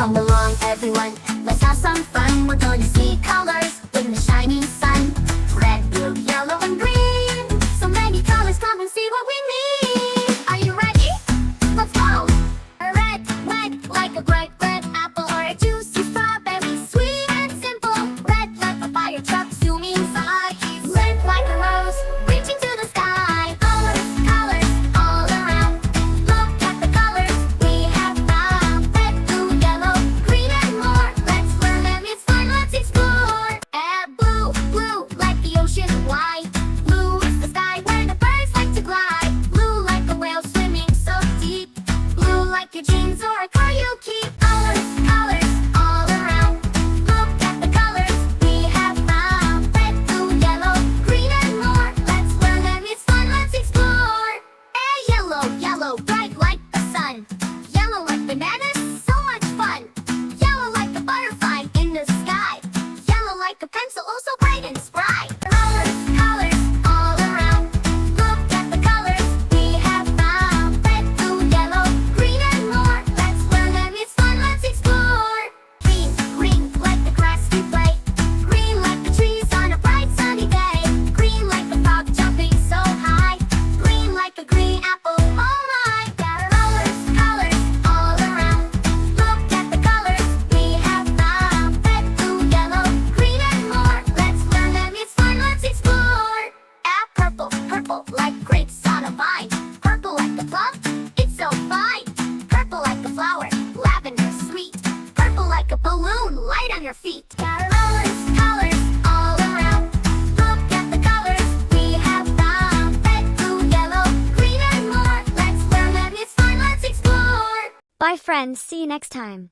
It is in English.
Come along everyone, let's have some fun. We're going to see colors in the shining sun. Red, blue, yellow, and green. So many colors, come and see what we mean. Are you ready? Let's go! Red, like a bright red apple, or a juicy strawberry, sweet and simple. Red like a fire truck zooming inside. Red like a rose, reaching to the sky. Colors all around. Look at the colors we have found. Red, blue, yellow, green, and more. Let's learn them, it's fun, let's explore. Blue, like the ocean wide. Blue is the sky where the birds like to glide. Blue like a whale swimming so deep. Blue like your jeans or a car you keep. Colors all around. Look at the colors we have found. Red, blue, yellow, green, and more. Let's learn them, it's fun, let's explore. Yellow, bright like the sun. Yellow like bananas, so much fun. Yellow like a butterfly in the sky. Yellow like a pencil, oh so bright and spry. Colors all around. Look at the colors we have found. Red, blue, yellow, green, and more. Let's learn them, it's fun, let's explore. Green like the grass we play. Green like the trees on a bright sunny day. Green like the frog jumping so high. Green like a green apple, oh my. Colors all around. Look at the colors we have found. Red, blue, yellow, green, and more. Let's learn them, it's fun, let's explore. Purple like grapes on a vine. Purple like the plum, it's so fine. Purple like the flower, lavender sweet. Purple like a balloon, light on your feet. Colors all around. Look at the colors we have found. Red, blue, yellow, green, and more. Let's learn them, it's fun, let's explore. Bye friends, see you next time.